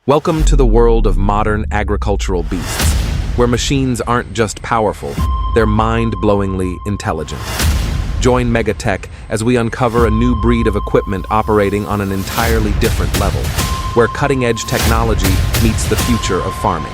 Welcome to the world of modern agricultural beasts, where machines aren't just powerful, they're mind-blowingly intelligent. Join MegaTech as we uncover a new breed of equipment operating on an entirely different level, where cutting-edge technology meets the future of farming.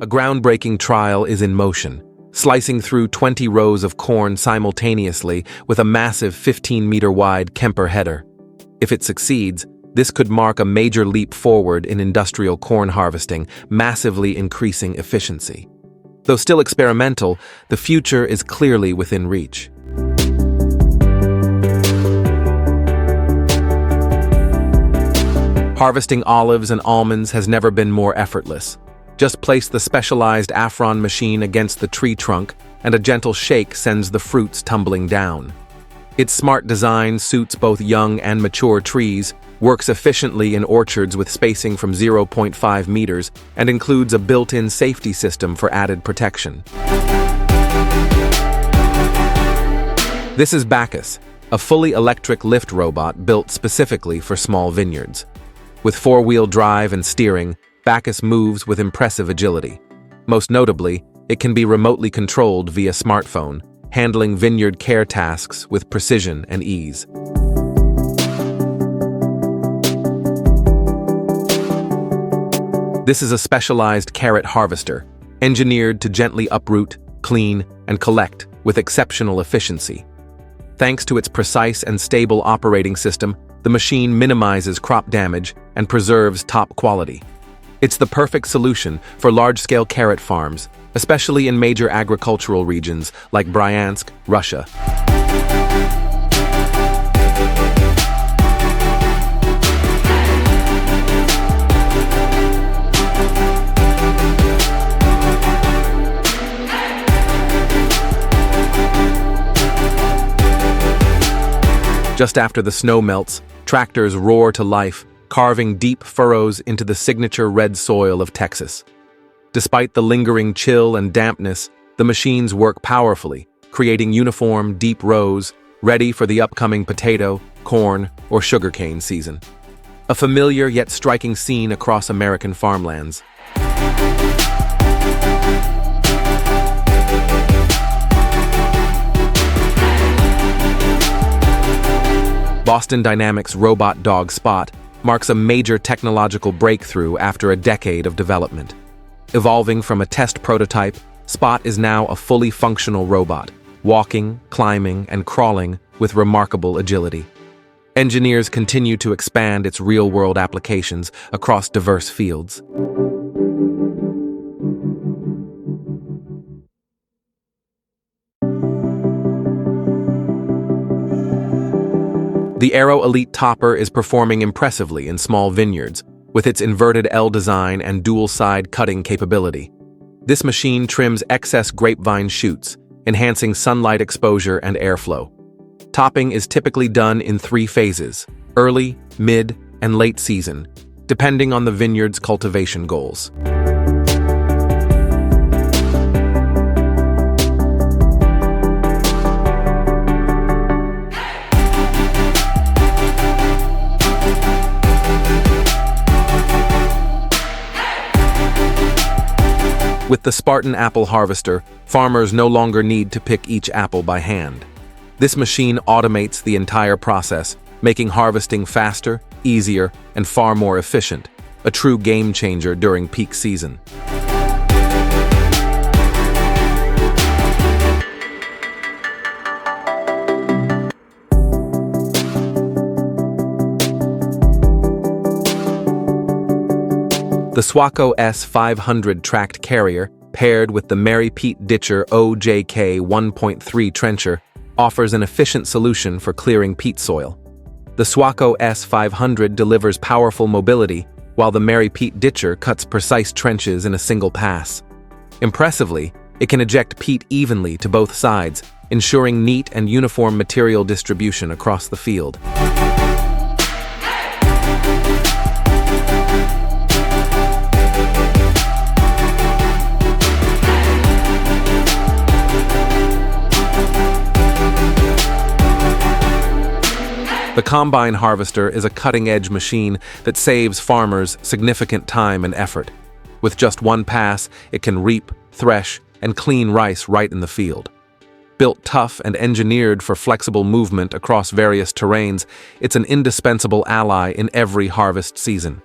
A groundbreaking trial is in motion, slicing through 20 rows of corn simultaneously with a massive 15-meter-wide Kemper header. If it succeeds, this could mark a major leap forward in industrial corn harvesting, massively increasing efficiency. Though still experimental, the future is clearly within reach. Harvesting olives and almonds has never been more effortless. Just place the specialized Afron machine against the tree trunk, and a gentle shake sends the fruits tumbling down. Its smart design suits both young and mature trees, works efficiently in orchards with spacing from 0.5 meters, and includes a built-in safety system for added protection. This is Bacchus, a fully electric lift robot built specifically for small vineyards. With four-wheel drive and steering, Bacchus moves with impressive agility. Most notably, it can be remotely controlled via smartphone, handling vineyard care tasks with precision and ease. This is a specialized carrot harvester, engineered to gently uproot, clean, and collect with exceptional efficiency. Thanks to its precise and stable operating system, the machine minimizes crop damage and preserves top quality. It's the perfect solution for large-scale carrot farms, especially in major agricultural regions like Bryansk, Russia. Just after the snow melts, tractors roar to life, carving deep furrows into the signature red soil of Texas. Despite the lingering chill and dampness, the machines work powerfully, creating uniform, deep rows, ready for the upcoming potato, corn, or sugarcane season. A familiar yet striking scene across American farmlands. Boston Dynamics robot dog Spot marks a major technological breakthrough after a decade of development. Evolving from a test prototype, Spot is now a fully functional robot, walking, climbing, and crawling with remarkable agility. Engineers continue to expand its real-world applications across diverse fields. The Aero Elite Topper is performing impressively in small vineyards, with its inverted L design and dual-side cutting capability. This machine trims excess grapevine shoots, enhancing sunlight exposure and airflow. Topping is typically done in 3 phases: early, mid, and late season, depending on the vineyard's cultivation goals. With the Spartan apple harvester, farmers no longer need to pick each apple by hand. This machine automates the entire process, making harvesting faster, easier, and far more efficient, a true game changer during peak season. The Swaco S500 tracked carrier, paired with the Mary Pete Ditcher OJK 1.3 trencher, offers an efficient solution for clearing peat soil. The Swaco S500 delivers powerful mobility, while the Mary Pete Ditcher cuts precise trenches in a single pass. Impressively, it can eject peat evenly to both sides, ensuring neat and uniform material distribution across the field. The combine harvester is a cutting-edge machine that saves farmers significant time and effort. With just one pass, it can reap, thresh, and clean rice right in the field. Built tough and engineered for flexible movement across various terrains, it's an indispensable ally in every harvest season.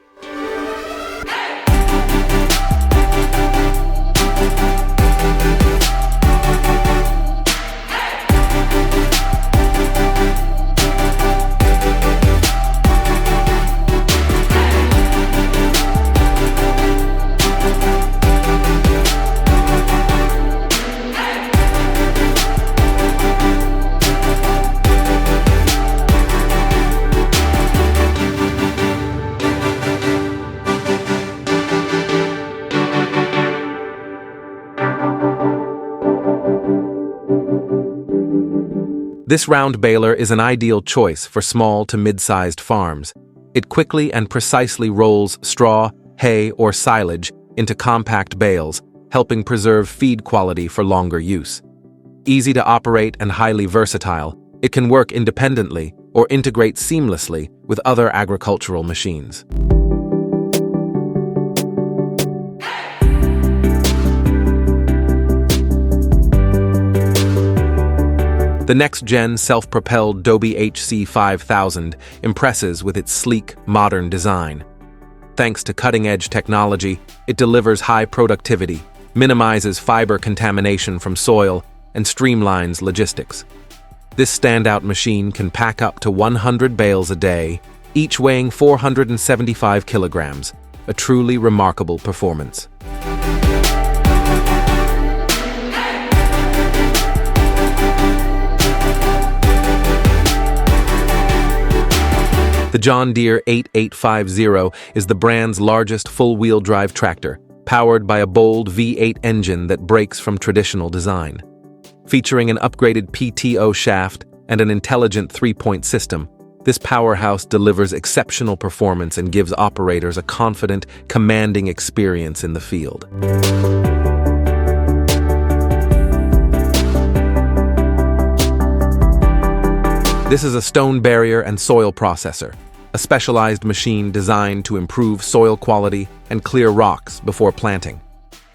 This round baler is an ideal choice for small to mid-sized farms. It quickly and precisely rolls straw, hay, or silage into compact bales, helping preserve feed quality for longer use. Easy to operate and highly versatile, it can work independently or integrate seamlessly with other agricultural machines. The next-gen self-propelled Dobie HC5000 impresses with its sleek, modern design. Thanks to cutting-edge technology, it delivers high productivity, minimizes fiber contamination from soil, and streamlines logistics. This standout machine can pack up to 100 bales a day, each weighing 475 kilograms, a truly remarkable performance. The John Deere 8850 is the brand's largest full-wheel drive tractor, powered by a bold V8 engine that breaks from traditional design. Featuring an upgraded PTO shaft and an intelligent three-point system, this powerhouse delivers exceptional performance and gives operators a confident, commanding experience in the field. This is a stone barrier and soil processor, a specialized machine designed to improve soil quality and clear rocks before planting.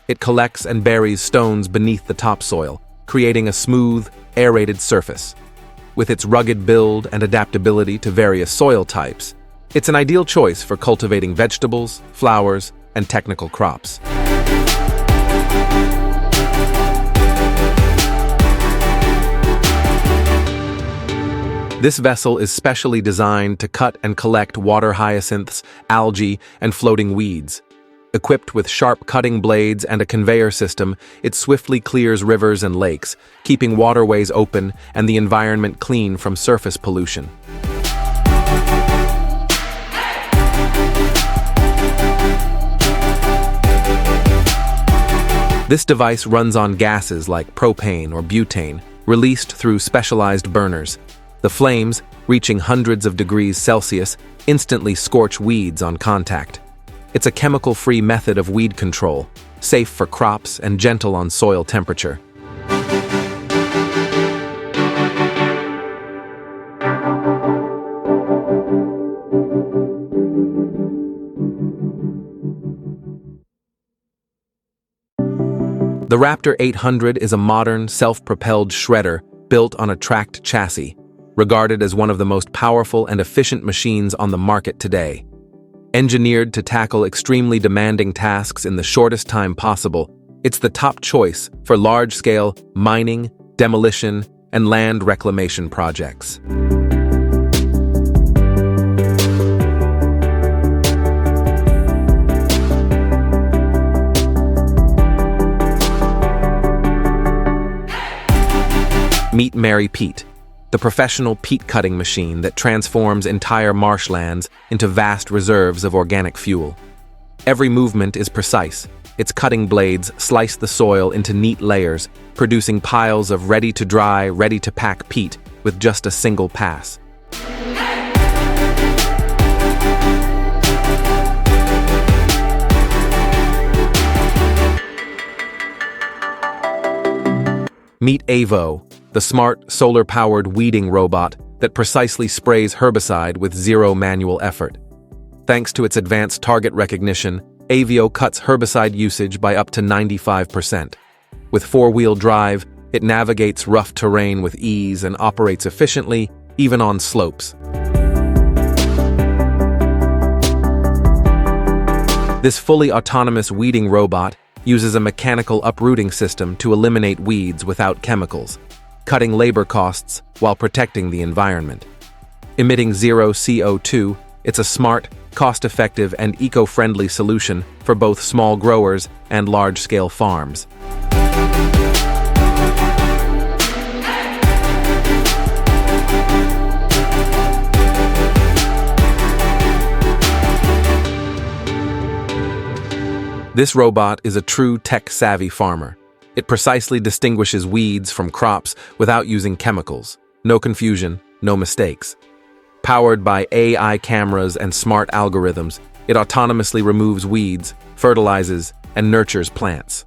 It collects and buries stones beneath the topsoil, creating a smooth, aerated surface. With its rugged build and adaptability to various soil types, it's an ideal choice for cultivating vegetables, flowers, and technical crops. This vessel is specially designed to cut and collect water hyacinths, algae, and floating weeds. Equipped with sharp cutting blades and a conveyor system, it swiftly clears rivers and lakes, keeping waterways open and the environment clean from surface pollution. This device runs on gases like propane or butane, released through specialized burners. The flames, reaching hundreds of degrees Celsius, instantly scorch weeds on contact. It's a chemical-free method of weed control, safe for crops and gentle on soil temperature. The Raptor 800 is a modern, self-propelled shredder built on a tracked chassis, regarded as one of the most powerful and efficient machines on the market today. Engineered to tackle extremely demanding tasks in the shortest time possible, it's the top choice for large-scale mining, demolition, and land reclamation projects. Meet Mary Peat, the professional peat cutting machine that transforms entire marshlands into vast reserves of organic fuel. Every movement is precise. Its cutting blades slice the soil into neat layers, producing piles of ready-to-dry, ready-to-pack peat with just a single pass. Meet Avo, the smart, solar-powered weeding robot that precisely sprays herbicide with zero manual effort. Thanks to its advanced target recognition, Avio cuts herbicide usage by up to 95%. With four-wheel drive, it navigates rough terrain with ease and operates efficiently, even on slopes. This fully autonomous weeding robot uses a mechanical uprooting system to eliminate weeds without chemicals, cutting labor costs while protecting the environment. Emitting zero CO2, it's a smart, cost-effective, and eco-friendly solution for both small growers and large-scale farms. This robot is a true tech-savvy farmer. It precisely distinguishes weeds from crops without using chemicals. No confusion, no mistakes. Powered by AI cameras and smart algorithms, it autonomously removes weeds, fertilizes, and nurtures plants.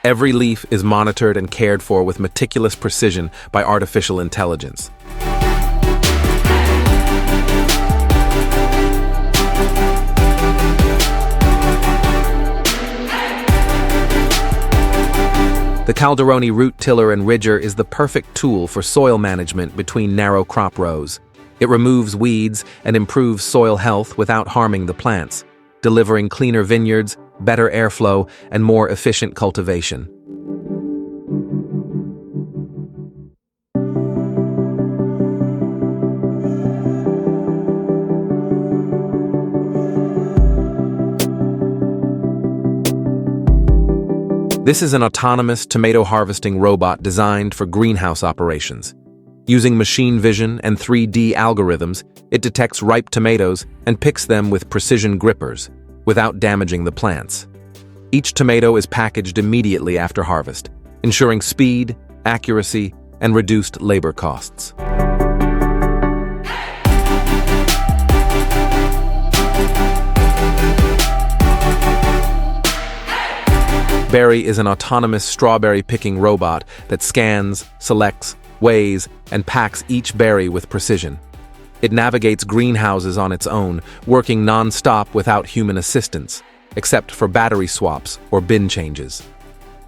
Every leaf is monitored and cared for with meticulous precision by artificial intelligence. The Calderoni root tiller and ridger is the perfect tool for soil management between narrow crop rows. It removes weeds and improves soil health without harming the plants, delivering cleaner vineyards, better airflow, and more efficient cultivation. This is an autonomous tomato harvesting robot designed for greenhouse operations. Using machine vision and 3D algorithms, it detects ripe tomatoes and picks them with precision grippers, without damaging the plants. Each tomato is packaged immediately after harvest, ensuring speed, accuracy, and reduced labor costs. Berry is an autonomous strawberry picking robot that scans, selects, weighs, and packs each berry with precision. It navigates greenhouses on its own, working non-stop without human assistance, except for battery swaps or bin changes.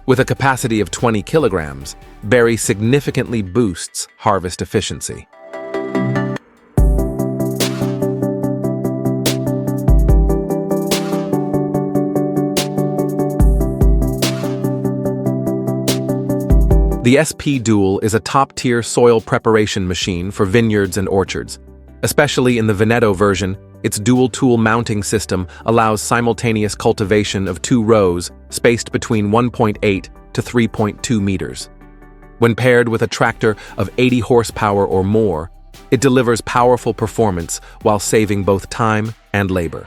With a capacity of 20 kilograms, Berry significantly boosts harvest efficiency. The SP Dual is a top-tier soil preparation machine for vineyards and orchards. Especially in the Veneto version, its dual-tool mounting system allows simultaneous cultivation of 2 rows spaced between 1.8 to 3.2 meters. When paired with a tractor of 80 horsepower or more, it delivers powerful performance while saving both time and labor.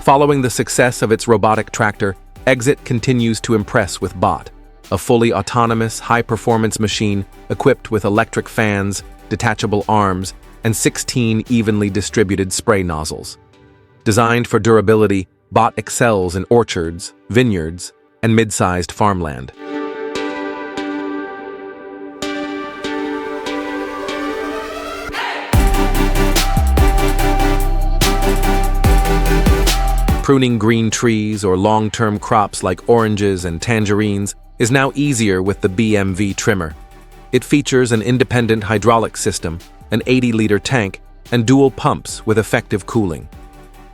Following the success of its robotic tractor, Exit continues to impress with Bot, a fully autonomous, high-performance machine equipped with electric fans, detachable arms, and 16 evenly distributed spray nozzles. Designed for durability, Bot excels in orchards, vineyards, and mid-sized farmland. Pruning green trees or long-term crops like oranges and tangerines is now easier with the BMV trimmer. It features an independent hydraulic system, an 80-liter tank, and dual pumps with effective cooling.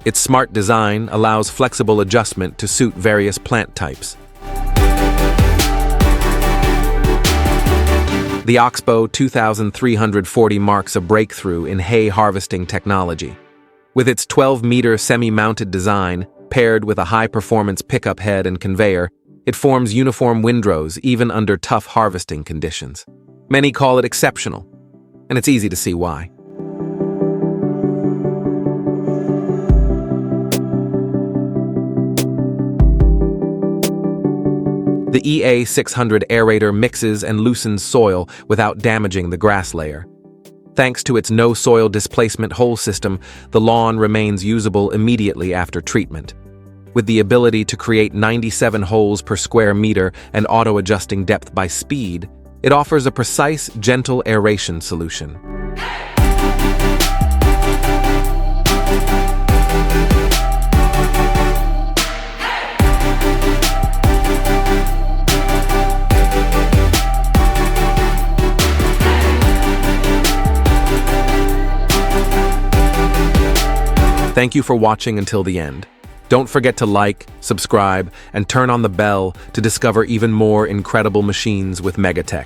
Its smart design allows flexible adjustment to suit various plant types. The Oxbow 2340 marks a breakthrough in hay harvesting technology. With its 12-meter semi-mounted design, paired with a high-performance pickup head and conveyor, it forms uniform windrows even under tough harvesting conditions. Many call it exceptional, and it's easy to see why. The EA600 aerator mixes and loosens soil without damaging the grass layer. Thanks to its no-soil displacement hole system, the lawn remains usable immediately after treatment. With the ability to create 97 holes per square meter and auto-adjusting depth by speed, it offers a precise, gentle aeration solution. Thank you for watching until the end. Don't forget to like, subscribe, and turn on the bell to discover even more incredible machines with MegaTech.